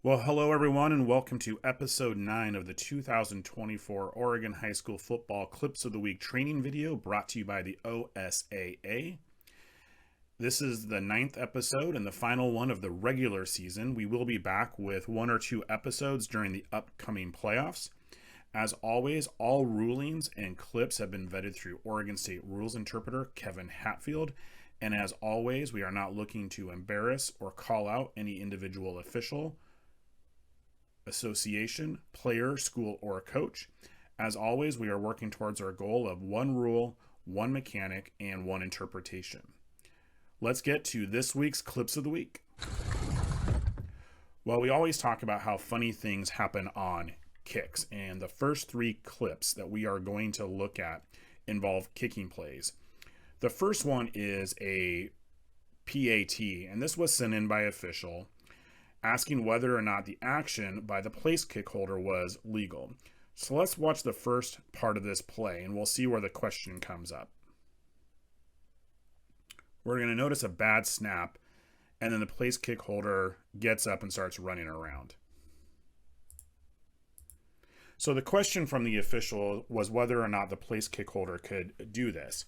Well, hello everyone, and welcome to episode 9 of the 2024 Oregon High School Football Clips of the Week training video brought to you by the OSAA. This is the 9th episode and the final one of the regular season. We will be back with one or two episodes during the upcoming playoffs. As always, all rulings and clips have been vetted through Oregon State Rules Interpreter Kevin Hatfield. And as always, we are not looking to embarrass or call out any individual official, association, player, school, or coach. As always, we are working towards our goal of one rule, one mechanic, and one interpretation. Let's get to this week's Clips of the Week. Well, we always talk about how funny things happen on kicks, and the first three clips that we are going to look at involve kicking plays. The first one is a PAT, and this was sent in by official asking whether or not the action by the place kick holder was legal. So let's watch the first part of this play and we'll see where the question comes up. We're going to notice a bad snap, and then the place kick holder gets up and starts running around. So the question from the official was whether or not the place kick holder could do this.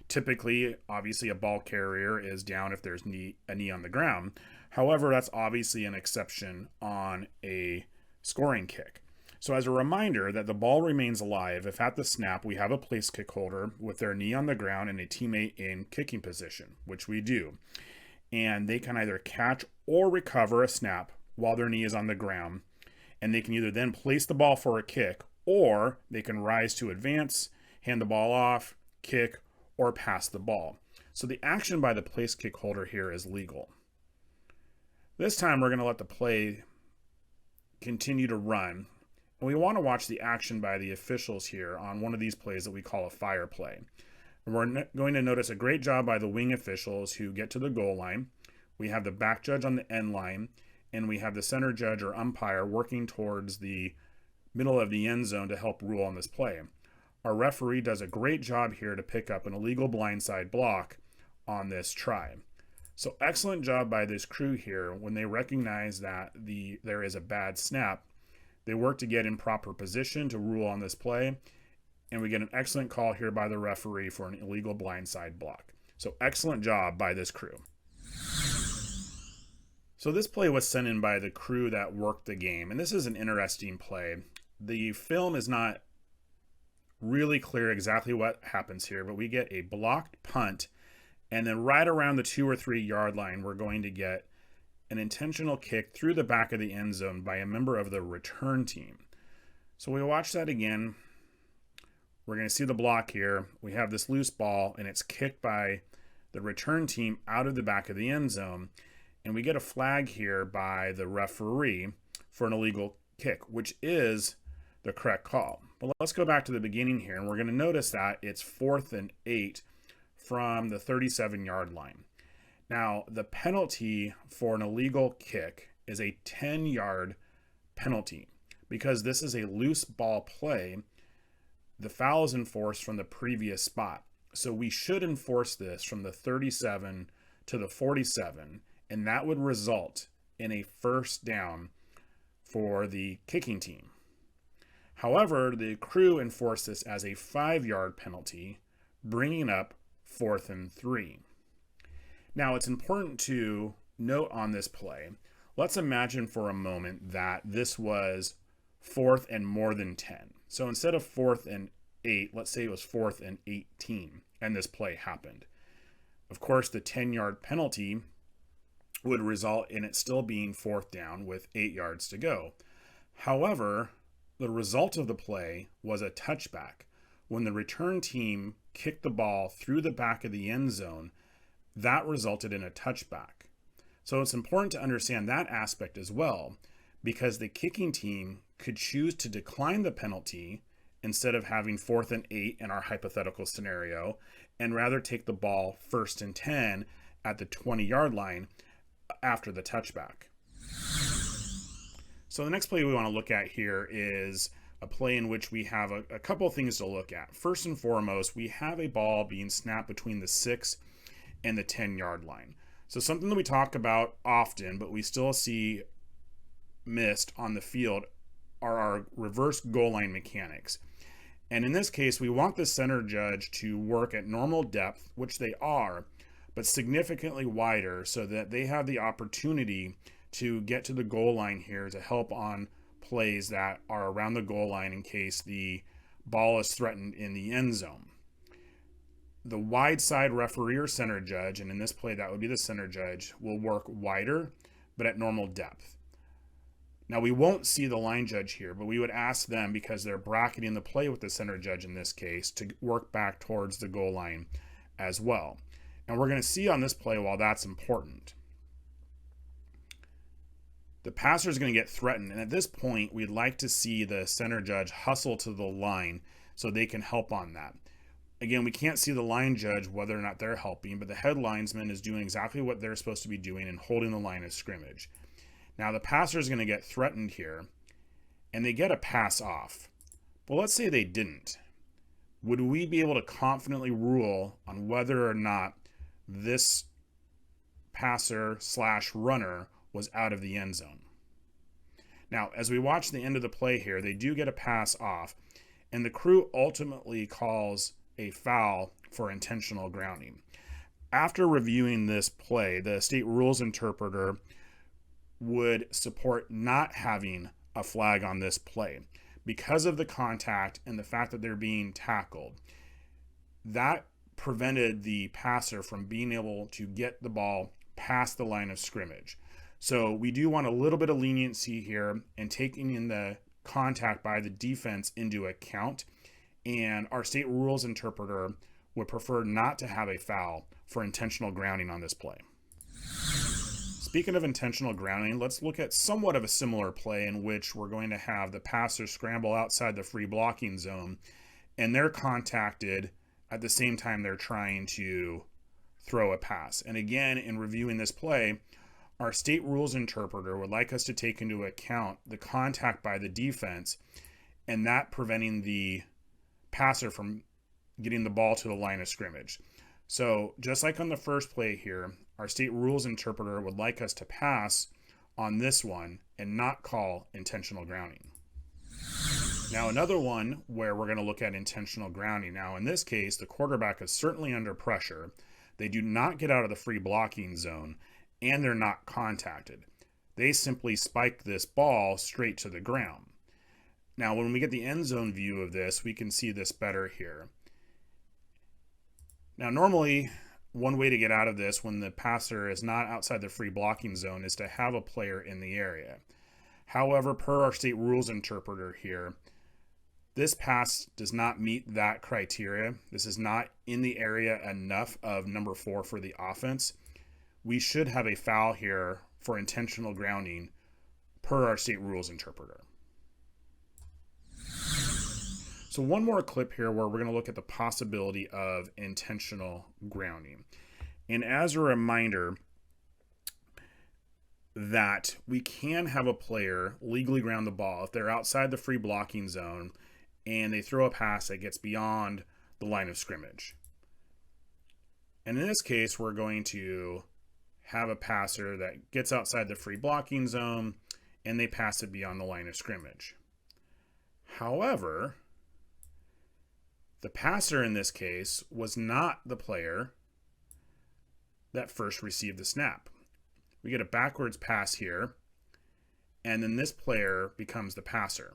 Typically, obviously, a ball carrier is down if there's a knee on the ground. However, that's obviously an exception on a scoring kick. So as a reminder that the ball remains alive if at the snap we have a place kick holder with their knee on the ground and a teammate in kicking position, which we do. And they can either catch or recover a snap while their knee is on the ground. And they can either then place the ball for a kick, or they can rise to advance, hand the ball off, kick, or pass the ball. So the action by the place kick holder here is legal. This time we're going to let the play continue to run. And we want to watch the action by the officials here on one of these plays that we call a fire play. And we're going to notice a great job by the wing officials who get to the goal line. We have the back judge on the end line, and we have the center judge or umpire working towards the middle of the end zone to help rule on this play. Our referee does a great job here to pick up an illegal blindside block on this try. So excellent job by this crew here. When they recognize that there is a bad snap, they work to get in proper position to rule on this play, and we get an excellent call here by the referee for an illegal blindside block. So excellent job by this crew. So this play was sent in by the crew that worked the game, and this is an interesting play. The film is not really clear exactly what happens here, but we get a blocked punt, and then right around the 2 or 3 yard line, we're going to get an intentional kick through the back of the end zone by a member of the return team. So we watch that again. We're going to see the block here. We have this loose ball, and it's kicked by the return team out of the back of the end zone, and we get a flag here by the referee for an illegal kick, which is the correct call. But let's go back to the beginning here, and we're going to notice that it's 4th and 8 from the 37 yard line. Now, the penalty for an illegal kick is a 10-yard penalty. Because this is a loose ball play, the foul is enforced from the previous spot. So we should enforce this from the 37 to the 47, and that would result in a first down for the kicking team. However, the crew enforced this as a 5-yard penalty, bringing up 4th and 3. Now, it's important to note on this play, let's imagine for a moment that this was 4th and more than 10. So instead of 4th and 8, let's say it was 4th and 18, and this play happened. Of course, the 10-yard penalty would result in it still being 4th down with 8 yards to go. However, the result of the play was a touchback. When the return team kicked the ball through the back of the end zone, that resulted in a touchback. So it's important to understand that aspect as well, because the kicking team could choose to decline the penalty instead of having 4th and 8 in our hypothetical scenario, and rather take the ball 1st and 10 at the 20-yard line after the touchback. So the next play we want to look at here is a play in which we have a couple of things to look at. First and foremost, we have a ball being snapped between the 6 and the 10-yard line. So something that we talk about often, but we still see missed on the field are our reverse goal line mechanics. And in this case, we want the center judge to work at normal depth, which they are, but significantly wider so that they have the opportunity to get to the goal line here to help on plays that are around the goal line in case the ball is threatened in the end zone. The wide side referee or center judge, and in this play that would be the center judge, will work wider but at normal depth. Now we won't see the line judge here, but we would ask them, because they're bracketing the play with the center judge in this case, to work back towards the goal line as well. And we're going to see on this play why that's important. The passer is going to get threatened, and at this point we'd like to see the center judge hustle to the line so they can help on that. Again, we can't see the line judge whether or not they're helping, but the head linesman is doing exactly what they're supposed to be doing and holding the line of scrimmage. Now the passer is going to get threatened here, and they get a pass off. But let's say they didn't. Would we be able to confidently rule on whether or not this passer / runner was out of the end zone? Now, as we watch the end of the play here, they do get a pass off, and the crew ultimately calls a foul for intentional grounding. After reviewing this play, the state rules interpreter would support not having a flag on this play because of the contact and the fact that they're being tackled. That prevented the passer from being able to get the ball past the line of scrimmage. So we do want a little bit of leniency here and taking in the contact by the defense into account. And our state rules interpreter would prefer not to have a foul for intentional grounding on this play. Speaking of intentional grounding, let's look at somewhat of a similar play in which we're going to have the passer scramble outside the free blocking zone, and they're contacted at the same time they're trying to throw a pass. And again, in reviewing this play, our state rules interpreter would like us to take into account the contact by the defense and that preventing the passer from getting the ball to the line of scrimmage. So just like on the first play here, our state rules interpreter would like us to pass on this one and not call intentional grounding. Now another one where we're going to look at intentional grounding. Now in this case, the quarterback is certainly under pressure. They do not get out of the free blocking zone and they're not contacted. They simply spike this ball straight to the ground. Now, when we get the end zone view of this, we can see this better here. Now, normally, one way to get out of this when the passer is not outside the free blocking zone is to have a player in the area. However, per our state rules interpreter here, this pass does not meet that criteria. This is not in the area enough of number 4 for the offense. We should have a foul here for intentional grounding per our state rules interpreter. So one more clip here where we're going to look at the possibility of intentional grounding. And as a reminder that we can have a player legally ground the ball if they're outside the free blocking zone and they throw a pass that gets beyond the line of scrimmage. And in this case, we're going to have a passer that gets outside the free blocking zone and they pass it beyond the line of scrimmage. However, the passer in this case was not the player that first received the snap. We get a backwards pass here, and then this player becomes the passer.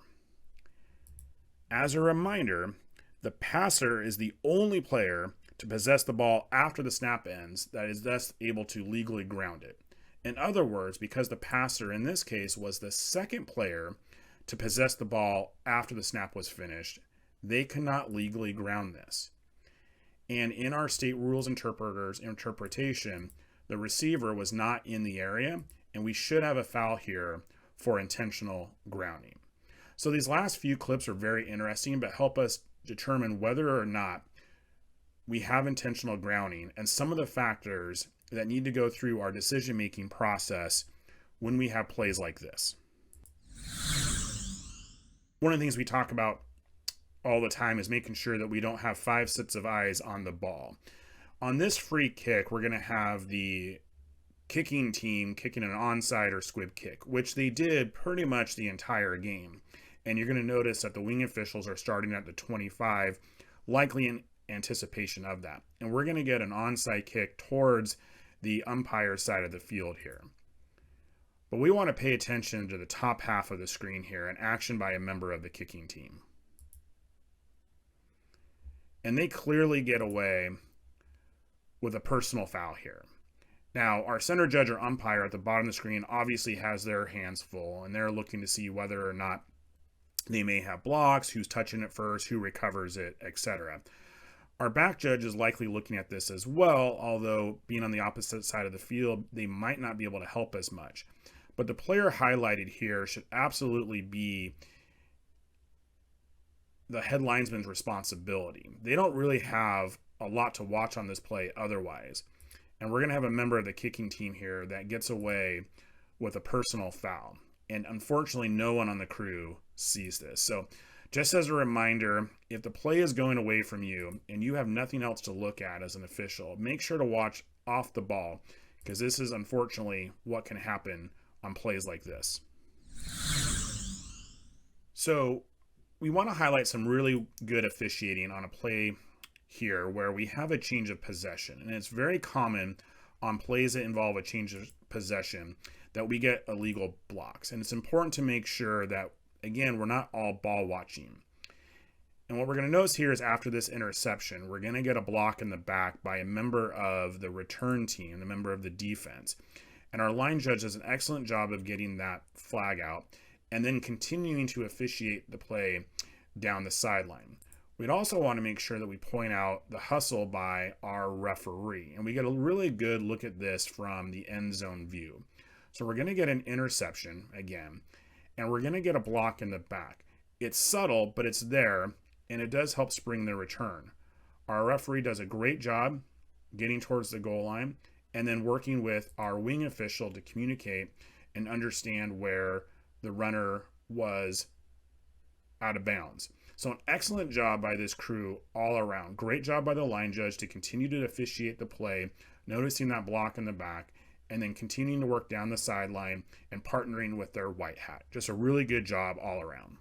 As a reminder, the passer is the only player to possess the ball after the snap ends that is thus able to legally ground it. In other words, because the passer in this case was the second player to possess the ball after the snap was finished, they cannot legally ground this. And in our state rules interpreter's interpretation, the receiver was not in the area, and we should have a foul here for intentional grounding. So these last few clips are very interesting, but help us determine whether or not we have intentional grounding and some of the factors that need to go through our decision-making process when we have plays like this. One of the things we talk about all the time is making sure that we don't have 5 sets of eyes on the ball. On this free kick, we're going to have the kicking team kicking an onside or squib kick, which they did pretty much the entire game. And you're going to notice that the wing officials are starting at the 25, likely in anticipation of that. And we're going to get an onside kick towards the umpire side of the field here. But we want to pay attention to the top half of the screen here, an action by a member of the kicking team. And they clearly get away with a personal foul here. Now, our center judge or umpire at the bottom of the screen obviously has their hands full, and they're looking to see whether or not they may have blocks, who's touching it first, who recovers it, etc. Our back judge is likely looking at this as well, although being on the opposite side of the field, they might not be able to help as much. But the player highlighted here should absolutely be the head linesman's responsibility. They don't really have a lot to watch on this play otherwise. And we're going to have a member of the kicking team here that gets away with a personal foul. And unfortunately, no one on the crew sees this. So just as a reminder, if the play is going away from you and you have nothing else to look at as an official, make sure to watch off the ball, because this is unfortunately what can happen on plays like this. So we want to highlight some really good officiating on a play here where we have a change of possession. And it's very common on plays that involve a change of possession that we get illegal blocks. And it's important to make sure that, again, we're not all ball watching. And what we're going to notice here is after this interception, we're going to get a block in the back by a member of the return team, the member of the defense. And our line judge does an excellent job of getting that flag out and then continuing to officiate the play down the sideline. We'd also want to make sure that we point out the hustle by our referee. And we get a really good look at this from the end zone view. So we're going to get an interception again, and we're going to get a block in the back. It's subtle, but it's there, and it does help spring the return. Our referee does a great job getting towards the goal line and then working with our wing official to communicate and understand where the runner was out of bounds. So an excellent job by this crew all around. Great job by the line judge to continue to officiate the play, noticing that block in the back, and then continuing to work down the sideline and partnering with their white hat. Just a really good job all around.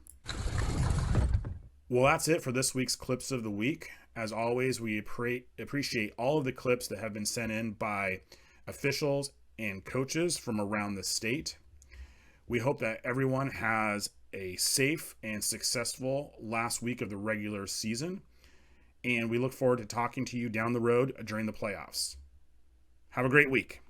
Well, that's it for this week's Clips of the Week. As always, we appreciate all of the clips that have been sent in by officials and coaches from around the state. We hope that everyone has a safe and successful last week of the regular season, and we look forward to talking to you down the road during the playoffs. Have a great week.